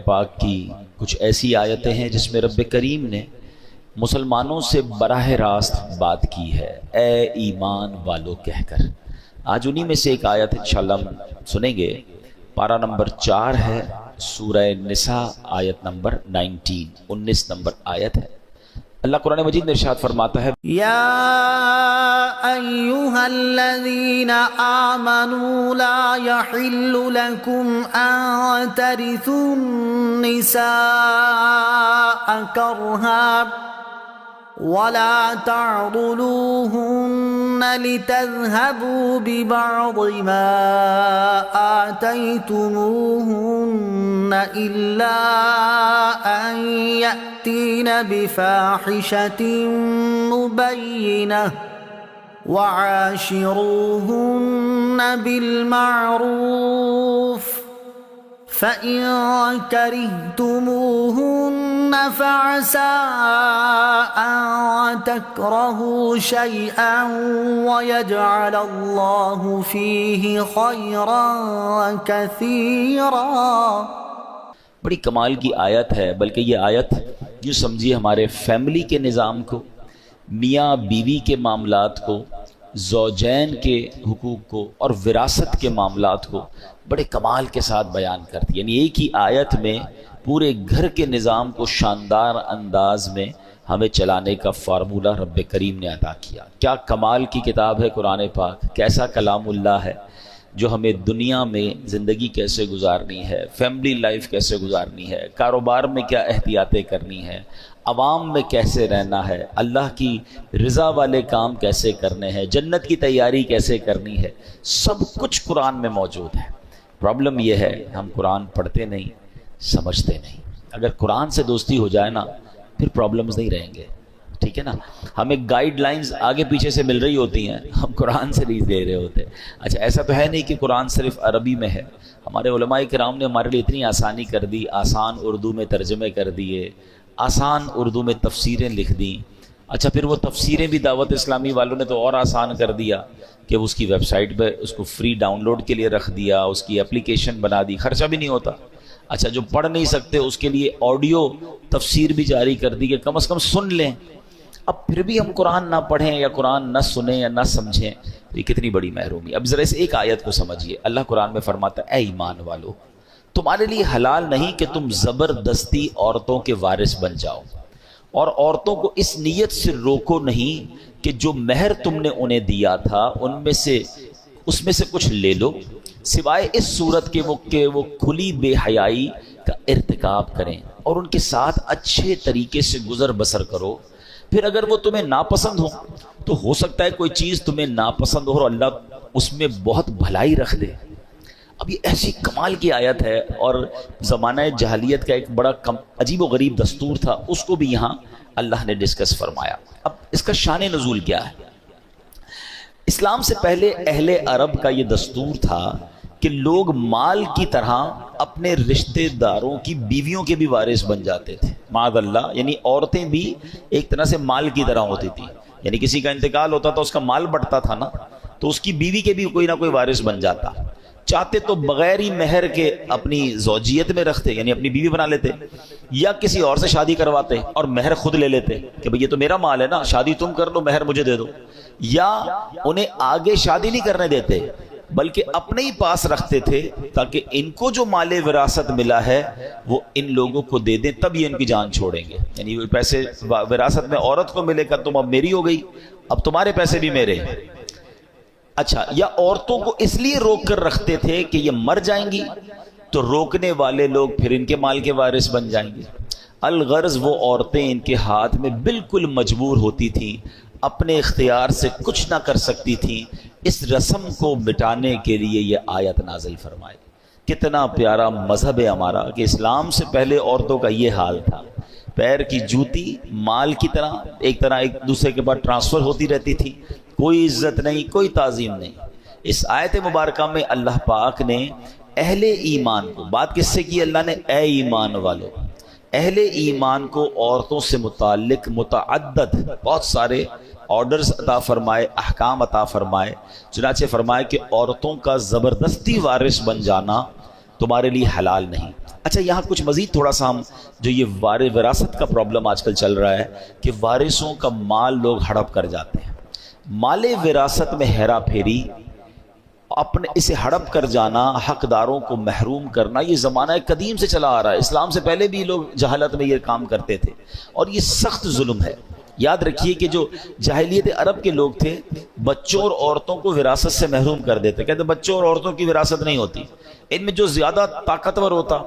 پاک کی کچھ ایسی آیتیں ہیں جس میں رب کریم نے مسلمانوں سے براہ راست بات کی ہے، اے ایمان والو کہہ کر۔ آج انہی میں سے ایک آیت انشاءاللہ ہم سنیں گے، پارہ نمبر 4 ہے، سورہ نساء آیت نمبر 19 نمبر آیت ہے۔ اللہ قرآن مجید میں ارشاد فرماتا ہے، یا ایہا الذین آمنوا لا یحل لکم ان ترثوا النساء کرہا ولا تعضلوهن لتذهبوا ببعض ما آتيتموهن إلا أن يأتين بفاحشة مبينة وعاشروهن بالمعروف فَإِن كَرِهْتُمُوهُنَّ فَعَسَىٰ أَن تَكْرَهُوا شَيْئًا وَيَجْعَلَ اللَّهُ فِيهِ خَيْرًا كَثِيرًا۔ بڑی کمال کی آیت ہے، بلکہ یہ آیت یوں سمجھیے ہمارے فیملی کے نظام کو، میاں بیوی کے معاملات کو، زوجین کے حقوق کو اور وراثت کے معاملات کو بڑے کمال کے ساتھ بیان کرتی ہے۔ یعنی ایک ہی آیت میں پورے گھر کے نظام کو شاندار انداز میں ہمیں چلانے کا فارمولہ رب کریم نے عطا کیا۔ کیا کمال کی کتاب ہے قرآن پاک، کیسا کلام اللہ ہے جو ہمیں دنیا میں زندگی کیسے گزارنی ہے، فیملی لائف کیسے گزارنی ہے، کاروبار میں کیا احتیاطیں کرنی ہے، عوام میں کیسے رہنا ہے، اللہ کی رضا والے کام کیسے کرنے ہیں، جنت کی تیاری کیسے کرنی ہے، سب کچھ قرآن میں موجود ہے۔ پرابلم یہ ہے ہم قرآن پڑھتے نہیں، سمجھتے نہیں۔ اگر قرآن سے دوستی ہو جائے نا پھر پرابلمز نہیں رہیں گے، ٹھیک ہے نا۔ ہمیں گائیڈ لائنز آگے پیچھے سے مل رہی ہوتی ہیں، ہم قرآن سے نہیں دے رہے ہوتے۔ اچھا ایسا تو ہے نہیں کہ قرآن صرف عربی میں ہے، ہمارے علماء کرام نے ہمارے لیے اتنی آسانی کر دی، آسان اردو میں ترجمے کر دیے، آسان اردو میں تفسیریں لکھ دیں۔ اچھا پھر وہ تفسیریں بھی دعوت اسلامی والوں نے تو اور آسان کر دیا کہ اس کی ویب سائٹ پہ اس کو فری ڈاؤن لوڈ کے لیے رکھ دیا، اس کی اپلیکیشن بنا دی، خرچہ بھی نہیں ہوتا۔ اچھا جو پڑھ نہیں سکتے اس کے لیے آڈیو تفسیر بھی جاری کر دی کہ کم از کم سن لیں۔ اب پھر بھی ہم قرآن نہ پڑھیں یا قرآن نہ سنیں یا نہ سمجھیں تو یہ کتنی بڑی محرومی۔ اب ذرا اس ایک آیت کو سمجھیے، اللہ قرآن میں فرماتا ہے، اے ایمان والو تمہارے لیے حلال نہیں کہ تم زبردستی عورتوں کے وارث بن جاؤ، اور عورتوں کو اس نیت سے روکو نہیں کہ جو مہر تم نے انہیں دیا تھا اس میں سے کچھ لے لو، سوائے اس صورت کے وہ کھلی بے حیائی کا ارتکاب کریں اور ان کے ساتھ اچھے طریقے سے گزر بسر کرو۔ پھر اگر وہ تمہیں ناپسند ہو تو ہو سکتا ہے کوئی چیز تمہیں ناپسند ہو اور اللہ اس میں بہت بھلائی رکھ دے۔ اب یہ ایسی کمال کی آیت ہے، اور زمانہ جاہلیت کا ایک بڑا عجیب و غریب دستور تھا، اس کو بھی یہاں اللہ نے ڈسکس فرمایا۔ اب اس کا شان نزول کیا ہے؟ اسلام سے پہلے اہل عرب کا یہ دستور تھا کہ لوگ مال کی طرح اپنے رشتہ داروں کی بیویوں کے بھی وارث بن جاتے تھے، معاذ اللہ۔ یعنی عورتیں بھی ایک طرح سے مال کی طرح ہوتی تھی، یعنی کسی کا انتقال ہوتا تھا، اس کا مال بٹتا تھا نا، تو اس کی بیوی کے بھی کوئی نہ کوئی وارث بن جاتا۔ چاہتے تو بغیر ہی مہر کے اپنی زوجیت میں رکھتے، یعنی اپنی بیوی بنا لیتے، یا کسی اور سے شادی کرواتے اور مہر خود لے لیتے کہ بھئی یہ تو میرا مال ہے نا، شادی تم کر لو، مہر مجھے دے دو۔ یا انہیں آگے شادی نہیں کرنے دیتے بلکہ اپنے ہی پاس رکھتے تھے تاکہ ان کو جو مال وراثت ملا ہے وہ ان لوگوں کو دے دیں، تب یہ ان کی جان چھوڑیں گے۔ یعنی پیسے وراثت میں عورت کو ملے گا، تم اب میری ہو گئی، اب تمہارے پیسے بھی میرے۔ اچھا، یا عورتوں کو اس لیے روک کر رکھتے تھے کہ یہ مر جائیں گی تو روکنے والے لوگ پھر ان کے مال کے وارث بن جائیں گے۔ الغرض وہ عورتیں ان کے ہاتھ میں بالکل مجبور ہوتی تھیں، اپنے اختیار سے کچھ نہ کر سکتی تھیں۔ اس رسم کو مٹانے کے لیے یہ آیت نازل فرمائی۔ کتنا پیارا مذہب ہے ہمارا کہ اسلام سے پہلے عورتوں کا یہ حال تھا، پیر کی جوتی مال کی طرح ایک دوسرے کے بعد ٹرانسفر ہوتی رہتی تھی، کوئی عزت نہیں، کوئی تعظیم نہیں۔ اس آیت مبارکہ میں اللہ پاک نے اہل ایمان کو، بات کس سے کی اللہ نے؟ اے ایمان والو، اہل ایمان کو عورتوں سے متعلق متعدد بہت سارے آرڈرز عطا فرمائے، احکام عطا فرمائے۔ چنانچہ فرمائے کہ عورتوں کا زبردستی وارث بن جانا تمہارے لیے حلال نہیں۔ اچھا یہاں کچھ مزید تھوڑا سا ہم جو یہ وراثت کا پرابلم آج کل چل رہا ہے کہ وارثوں کا مال لوگ ہڑپ کر جاتے ہیں. مال وراثت میں ہیرا پھیری، اپنے اسے ہڑپ کر جانا، حقداروں کو محروم کرنا، یہ زمانہ قدیم سے چلا آ رہا ہے. اسلام سے پہلے بھی لوگ جہالت میں یہ کام کرتے تھے اور یہ سخت ظلم ہے. یاد رکھیے کہ جو جاہلیت عرب کے لوگ تھے بچوں اور عورتوں کو وراثت سے محروم کر دیتے، کہتے بچوں اور عورتوں کی وراثت نہیں ہوتی. ان میں جو زیادہ طاقتور ہوتا،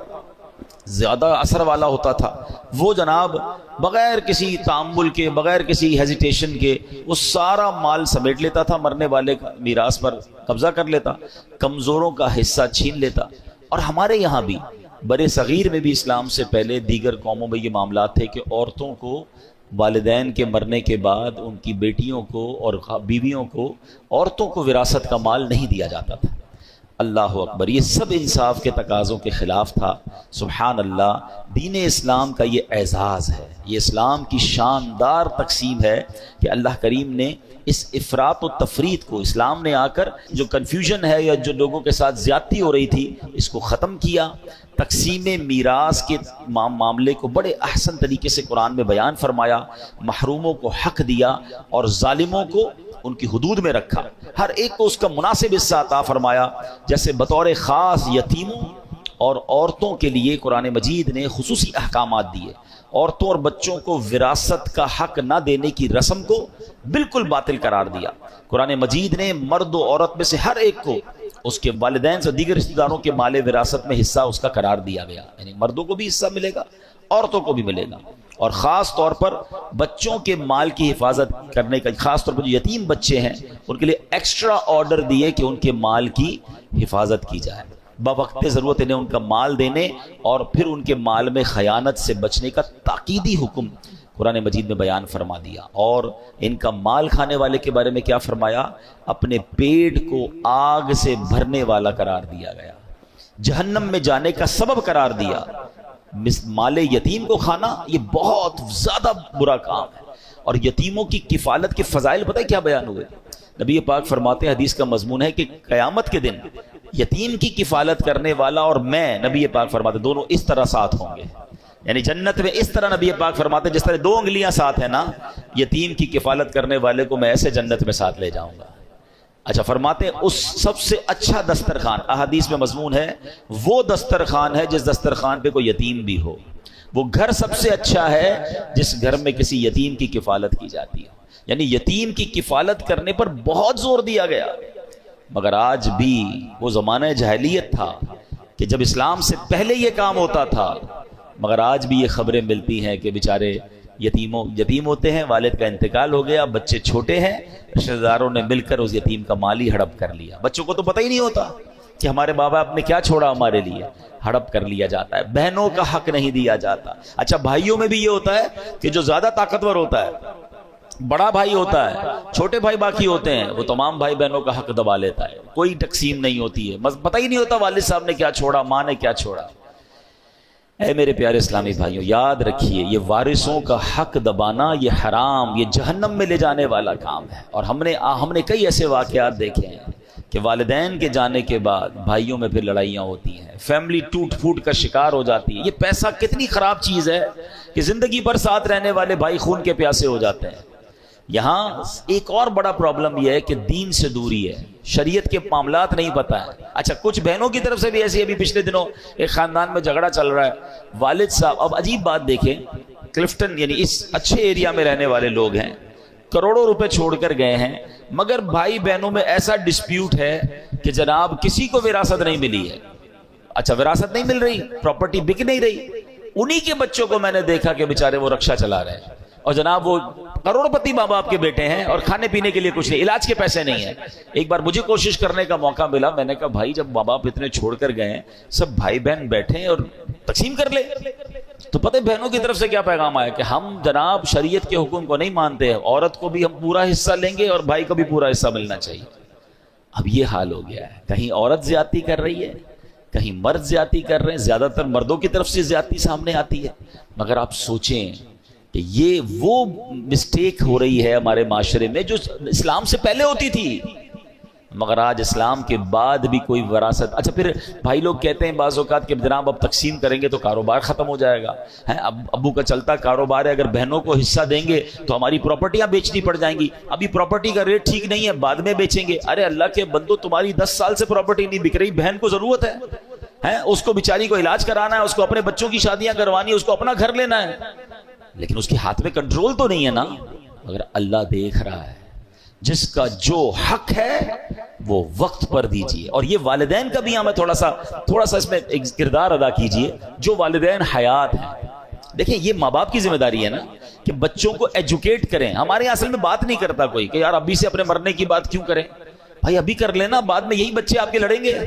زیادہ اثر والا ہوتا تھا، وہ جناب بغیر کسی تعامل کے، بغیر کسی ہیزیٹیشن کے وہ سارا مال سمیٹ لیتا تھا، مرنے والے میراث پر قبضہ کر لیتا، کمزوروں کا حصہ چھین لیتا. اور ہمارے یہاں بھی برے صغیر میں بھی اسلام سے پہلے دیگر قوموں میں یہ معاملات تھے کہ عورتوں کو والدین کے مرنے کے بعد ان کی بیٹیوں کو اور بیویوں کو، عورتوں کو وراثت کا مال نہیں دیا جاتا تھا. اللہ اکبر، یہ سب انصاف کے تقاضوں کے خلاف تھا. سبحان اللہ، دین اسلام کا یہ اعزاز ہے، یہ اسلام کی شاندار تقسیم ہے کہ اللہ کریم نے اس افراط و تفریط کو، اسلام نے آ کر جو کنفیوژن ہے یا جو لوگوں کے ساتھ زیادتی ہو رہی تھی اس کو ختم کیا. تقسیم میراث کے معاملے کو بڑے احسن طریقے سے قرآن میں بیان فرمایا، محروموں کو حق دیا اور ظالموں کو ان کی حدود میں رکھا، ہر ایک کو اس کا مناسب حصہ عطا فرمایا. جیسے بطور خاص یتیموں اور عورتوں کے لیے قرآن مجید نے خصوصی احکامات دیے. عورتوں اور بچوں کو وراثت کا حق نہ دینے کی رسم کو بالکل باطل قرار دیا. قرآن مجید نے مرد و عورت میں سے ہر ایک کو اس کے والدین سے دیگر رشتہ داروں کے مال وراثت میں حصہ اس کا قرار دیا گیا. یعنی مردوں کو بھی حصہ ملے گا، عورتوں کو بھی ملے گا. اور خاص طور پر بچوں کے مال کی حفاظت کرنے کا، خاص طور پر جو یتیم بچے ہیں ان کے لیے ایکسٹرا آرڈر دیے کہ ان کے مال کی حفاظت کی جائے. بوقت ضرورت انہیں ان کا مال دینے اور پھر ان کے مال میں خیانت سے بچنے کا تاکیدی حکم قرآن مجید میں بیان فرما دیا. اور ان کا مال کھانے والے کے بارے میں کیا فرمایا؟ اپنے پیٹ کو آگ سے بھرنے والا قرار دیا گیا، جہنم میں جانے کا سبب قرار دیا. مال یتیم کو کھانا یہ بہت زیادہ برا کام ہے. اور یتیموں کی کفالت کے فضائل پتہ ہے کیا بیان ہوئے؟ نبی پاک فرماتے ہیں، حدیث کا مضمون ہے کہ قیامت کے دن یتیم کی کفالت کرنے والا اور میں، نبی پاک فرماتے دونوں اس طرح ساتھ ہوں گے. یعنی جنت میں اس طرح نبی پاک فرماتے جس طرح 2 انگلیاں ساتھ ہیں نا، یتیم کی کفالت کرنے والے کو میں ایسے جنت میں ساتھ لے جاؤں گا. اچھا فرماتے ہیں اس سب سے اچھا دسترخوان، احادیث میں مضمون ہے، وہ دسترخوان ہے جس دسترخوان پہ کوئی یتیم بھی ہو. وہ گھر سب سے اچھا ہے جس گھر میں کسی یتیم کی کفالت کی جاتی ہے. یعنی یتیم کی کفالت کرنے پر بہت زور دیا گیا. مگر آج بھی وہ زمانہ جاہلیت تھا کہ جب اسلام سے پہلے یہ کام ہوتا تھا، مگر آج بھی یہ خبریں ملتی ہیں کہ بیچارے یتیم ہوتے ہیں، والد کا انتقال ہو گیا، بچے چھوٹے ہیں، رشتہ داروں نے مل کر اس یتیم کا مال ہی ہڑپ کر لیا. بچوں کو تو پتہ ہی نہیں ہوتا کہ ہمارے باپ باپ نے کیا چھوڑا ہمارے لیے، ہڑپ کر لیا جاتا ہے. بہنوں کا حق نہیں دیا جاتا. اچھا بھائیوں میں بھی یہ ہوتا ہے کہ جو زیادہ طاقتور ہوتا ہے، بڑا بھائی ہوتا ہے، چھوٹے بھائی باقی ہوتے ہیں، وہ تمام بھائی بہنوں کا حق دبا لیتا ہے. کوئی تقسیم نہیں ہوتی ہے، پتہ ہی نہیں ہوتا والد صاحب نے کیا چھوڑا، ماں نے کیا چھوڑا. اے میرے پیارے اسلامی بھائیوں، یاد رکھیے یہ وارثوں کا حق دبانا یہ حرام، یہ جہنم میں لے جانے والا کام ہے. اور ہم نے کئی ایسے واقعات دیکھے ہیں کہ والدین کے جانے کے بعد بھائیوں میں پھر لڑائیاں ہوتی ہیں، فیملی ٹوٹ پھوٹ کا شکار ہو جاتی ہے. یہ پیسہ کتنی خراب چیز ہے کہ زندگی بھر ساتھ رہنے والے بھائی خون کے پیاسے ہو جاتے ہیں. یہاں ایک اور بڑا پرابلم یہ ہے کہ دین سے دوری ہے، شریعت کے معاملات نہیں پتہ ہے. اچھا کچھ بہنوں کی طرف سے بھی ایسی، ابھی پچھلے دنوں ایک خاندان میں جھگڑا چل رہا ہے، والد صاحب، اب عجیب بات دیکھیں، کلفٹن یعنی اس اچھے ایریا میں رہنے والے لوگ ہیں، کروڑوں روپے چھوڑ کر گئے ہیں، مگر بھائی بہنوں میں ایسا ڈسپیوٹ ہے کہ جناب کسی کو وراثت نہیں ملی ہے. اچھا وراثت نہیں مل رہی، پراپرٹی بک نہیں رہی. انہی کے بچوں کو میں نے دیکھا کہ بیچارے وہ رکشا چلا رہے ہیں اور جناب وہ کروڑ پتی ماں باپ کے بیٹے ہیں اور کھانے پینے کے لیے کچھ نہیں، علاج کے پیسے نہیں ہیں. ایک بار مجھے کوشش کرنے کا موقع ملا، میں نے کہا بھائی جب ماں باپ اتنے چھوڑ کر گئے ہیں، سب بھائی بہن بیٹھے ہیں اور تقسیم کر لے. تو پتہ بہنوں کی طرف سے کیا پیغام آیا کہ ہم جناب شریعت کے حکم کو نہیں مانتے ہیں، عورت کو بھی ہم پورا حصہ لیں گے اور بھائی کو بھی پورا حصہ ملنا چاہیے. اب یہ حال ہو گیا ہے، کہیں عورت زیادتی کر رہی ہے، کہیں مرد زیادتی کر رہے ہیں. زیادہ تر مردوں کی طرف سے زیادتی سامنے آتی ہے. مگر آپ سوچیں کہ یہ وہ مسٹیک ہو رہی ہے ہمارے معاشرے میں جو اسلام سے پہلے ہوتی تھی. مگر آج اسلام کے بعد بھی کوئی وراثت. اچھا پھر بھائی لوگ کہتے ہیں بعض اوقات کہ جناب اب تقسیم کریں گے تو کاروبار ختم ہو جائے گا. ابو کا چلتا کاروبار ہے, اگر بہنوں کو حصہ دیں گے تو ہماری پراپرٹیاں بیچنی پڑ جائیں گی, ابھی پراپرٹی کا ریٹ ٹھیک نہیں ہے, بعد میں بیچیں گے. ارے اللہ کے بندو, تمہاری 10 سال سے پراپرٹی نہیں بک رہی, بہن کو ضرورت ہے, اس کو بیچاری کو علاج کرانا ہے, اس کو اپنے بچوں کی شادیاں کروانی ہے, اس کو اپنا گھر لینا ہے, لیکن اس کے ہاتھ میں کنٹرول تو نہیں ہے نا. اگر اللہ دیکھ رہا ہے, جس کا جو حق ہے وہ وقت پر دیجیے. اور یہ والدین کا بھی ہمیں تھوڑا سا اس میں ایک کردار ادا کیجیے. جو والدین حیات ہیں, دیکھیں یہ ماں باپ کی ذمہ داری ہے نا کہ بچوں کو ایجوکیٹ کریں. ہمارے یہاں اصل میں بات نہیں کرتا کوئی کہ یار ابھی سے اپنے مرنے کی بات کیوں کریں. بھائی ابھی کر لینا, بعد میں یہی بچے آپ کے لڑیں گے.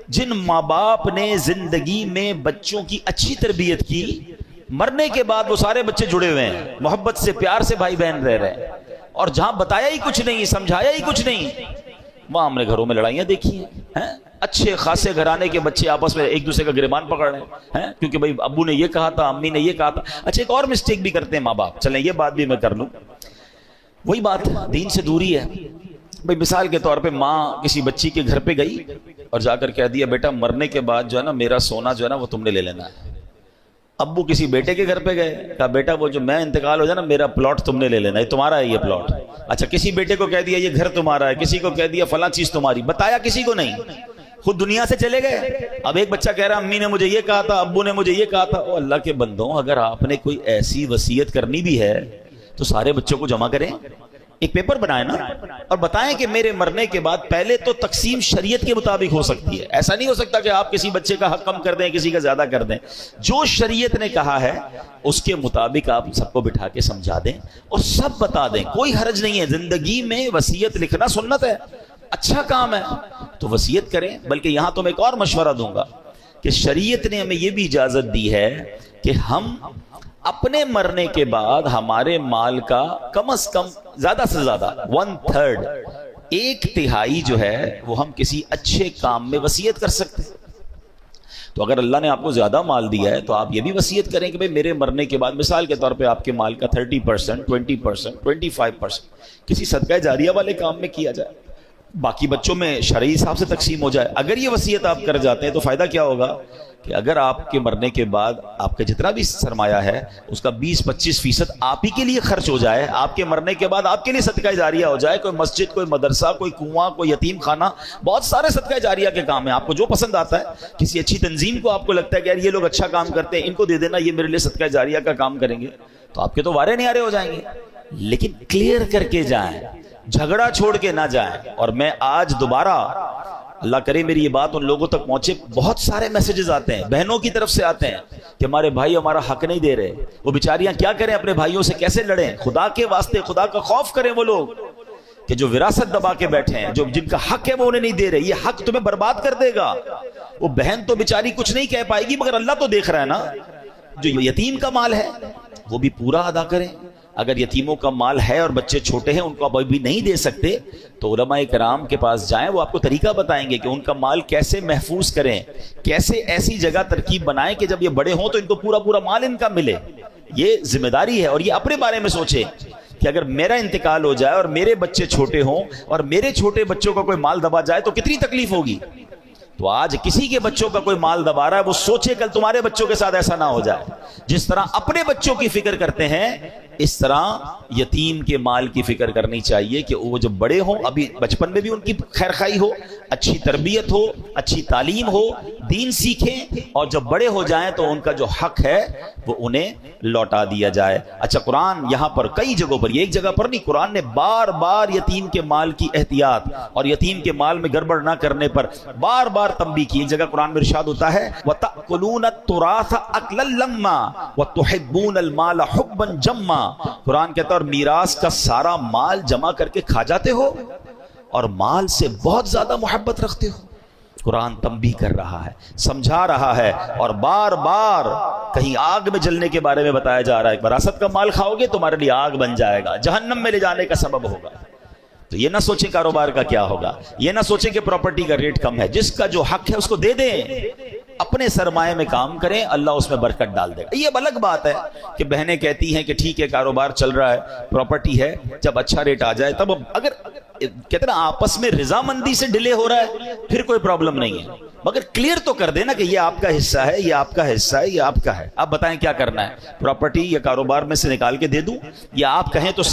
جن ماں باپ نے زندگی میں بچوں کی اچھی تربیت کی, مرنے کے بعد وہ سارے بچے جڑے ہوئے ہیں, محبت سے پیار سے بھائی بہن رہ رہے ہیں. اور جہاں بتایا ہی کچھ نہیں, سمجھایا ہی کچھ نہیں, وہاں ہم نے گھروں میں لڑائیاں دیکھی ہیں. اچھے خاصے گھرانے کے بچے آپس میں ایک دوسرے کا گریبان پکڑ رہے ہیں کیونکہ بھائی ابو نے یہ کہا تھا, امی نے یہ کہا تھا. اچھا ایک اور مسٹیک بھی کرتے ہیں ماں باپ, چلیں یہ بات بھی میں کر لوں, وہی بات دین سے دوری ہے. بھائی مثال کے طور پہ ماں کسی بچی کے گھر پہ گئی اور جا کر کہہ دیا بیٹا مرنے کے بعد جو ہے نا میرا سونا جو ہے نا وہ تم نے لے لینا ہے. ابو کسی بیٹے کے گھر پہ گئے, کہا بیٹا وہ جو میں انتقال ہو جائے نا میرا پلاٹ تم نے لے لینا, یہ تمہارا ہے یہ پلاٹ. اچھا کسی بیٹے کو کہہ دیا یہ گھر تمہارا ہے, کسی کو کہہ دیا فلاں چیز تمہاری, بتایا کسی کو نہیں, خود دنیا سے چلے گئے. اب ایک بچہ کہہ رہا امی نے مجھے یہ کہا تھا, ابو نے مجھے یہ کہا تھا. او اللہ کے بندوں, اگر آپ نے کوئی ایسی وصیت کرنی بھی ہے تو سارے بچوں کو جمع کریں, ایک پیپر بنائیں نا, اور بتائیں کہ میرے مرنے کے بعد پہلے تو تقسیم شریعت کے مطابق ہو سکتی ہے. ایسا نہیں ہو سکتا کہ آپ کسی بچے کا حق کم کر دیں, کسی کا زیادہ کر دیں. جو شریعت نے کہا ہے اس کے مطابق آپ سب کو بٹھا کے سمجھا دیں اور سب بتا دیں, کوئی حرج نہیں ہے. زندگی میں وصیت لکھنا سنت ہے, اچھا کام ہے, تو وصیت کریں. بلکہ یہاں تو میں ایک اور مشورہ دوں گا کہ شریعت نے ہمیں یہ بھی اجازت دی ہے کہ ہم اپنے مرنے کے بعد ہمارے مال کا کم از کم زیادہ سے زیادہ 1/3 1/3 جو ہے وہ ہم کسی اچھے کام میں وصیت کر سکتے ہیں. تو اگر اللہ نے آپ کو زیادہ مال دیا ہے تو آپ یہ بھی وصیت کریں کہ بھئی میرے مرنے کے بعد مثال کے طور پہ آپ کے مال کا 30%, 20%, 25% کسی صدقہ جاریہ والے کام میں کیا جائے, باقی بچوں میں شرعی حساب سے تقسیم ہو جائے. اگر یہ وصیت آپ کر جاتے ہیں تو فائدہ کیا ہوگا کہ اگر آپ کے مرنے کے بعد آپ کا جتنا بھی سرمایہ ہے اس کا 20-25% آپ ہی کے لیے خرچ ہو جائے, آپ کے مرنے کے بعد آپ کے لیے صدقہ جاریہ ہو جائے, کوئی مسجد, کوئی مدرسہ, کوئی کنواں, کوئی یتیم خانہ, بہت سارے صدقہ جاریہ کے کام ہیں. آپ کو جو پسند آتا ہے, کسی اچھی تنظیم کو آپ کو لگتا ہے کہ یار یہ لوگ اچھا کام کرتے ہیں, ان کو دے دینا, یہ میرے لیے صدقہ جاریہ کا کام کریں گے, تو آپ کے تو وارے نیارے ہو جائیں گے. لیکن کلیئر کر کے جائیں, جھگڑا چھوڑ کے نہ جائیں. اور میں آج دوبارہ, اللہ کرے میری یہ بات ان لوگوں تک پہنچے, بہت سارے میسیجز آتے ہیں بہنوں کی طرف سے آتے ہیں کہ ہمارے بھائی ہمارا حق نہیں دے رہے, وہ بیچاریاں کیا کریں, اپنے بھائیوں سے کیسے لڑیں. خدا کے واسطے خدا کا خوف کریں وہ لوگ کہ جو وراثت دبا کے بیٹھے ہیں, جو جن کا حق ہے وہ انہیں نہیں دے رہے. یہ حق تمہیں برباد کر دے گا. وہ بہن تو بیچاری کچھ نہیں کہہ پائے گی, مگر اللہ تو دیکھ رہا ہے نا. جو یتیم کا مال ہے وہ بھی پورا ادا کریں. اگر یتیموں کا مال ہے اور بچے چھوٹے ہیں, ان کو آپ ابھی نہیں دے سکتے, تو علماء کرام کے پاس جائیں, وہ آپ کو طریقہ بتائیں گے کہ ان کا مال کیسے محفوظ کریں, کیسے ایسی جگہ ترکیب بنائیں کہ جب یہ بڑے ہوں تو ان کو پورا پورا مال ان کا ملے. یہ ذمہ داری ہے. اور یہ اپنے بارے میں سوچیں کہ اگر میرا انتقال ہو جائے اور میرے بچے چھوٹے ہوں اور میرے چھوٹے بچوں کا کوئی مال دبا جائے تو کتنی تکلیف ہوگی. تو آج کسی کے بچوں کا کوئی مال دبا رہا ہے, وہ سوچے کل تمہارے بچوں کے ساتھ ایسا نہ ہو جائے. جس طرح اپنے بچوں کی فکر کرتے ہیں, اس طرح یتیم کے مال کی فکر کرنی چاہیے کہ وہ جب بڑے ہوں, ابھی بچپن میں بھی ان کی خیر خواہی ہو, اچھی تربیت ہو, اچھی تعلیم ہو, دین سیکھیں, اور جب بڑے ہو جائیں تو ان کا جو حق ہے وہ انہیں لوٹا دیا جائے. اچھا قرآن یہاں پر کئی جگہوں پر, یہ ایک جگہ پر نہیں, قرآن نے بار بار یتیم کے مال کی احتیاط اور یتیم کے مال میں گڑبڑ نہ کرنے پر بار بار تنبیہ کی. ایک جگہ قرآن میں ارشاد ہوتا ہے وَتَأْكُلُونَ التُّرَاثَ أَكْلًا لَمًّا وَتُحِبُّونَ الْمَالَ حُبًّا جَمًّا. قرآن کہتا ہے اور میراث کا سارا مال جمع کر کے کھا جاتے ہو اور مال سے بہت زیادہ محبت رکھتے ہو. قرآن تنبیہ کر رہا ہے, سمجھا رہا ہے, اور بار بار کہیں آگ میں جلنے کے بارے میں بتایا جا رہا ہے. وراثت کا مال کھاؤ گے تمہارے لیے آگ بن جائے گا, جہنم میں لے جانے کا سبب ہوگا. تو یہ نہ سوچیں کاروبار کا کیا ہوگا, یہ نہ سوچیں کہ پراپرٹی کا ریٹ کم ہے. جس کا جو حق ہے اس کو دے دیں, اپنے سرمایہ میں کام کریں, اللہ اس میں برکت ڈال دے گا. یہ الگ بات ہے کہ بہنیں کہتی ہیں کہ ٹھیک ہے کاروبار چل رہا ہے, پراپرٹی ہے, جب اچھا ریٹ آ جائے تب. اگر کہتے ہیں نا آپس میں رضامندی سے ڈیلے ہو رہا ہے پھر کوئی پرابلم نہیں ہے، مگر کلیئر تو کر دینا کہ یہ آپ کا حصہ ہے، یہ آپ کا حصہ ہے، یہ آپ کا ہے، آپ بتائیں کیا کرنا ہے، پراپرٹی یا کاروبار میں سے نکال کے دے دوں یا آپ کہیں تو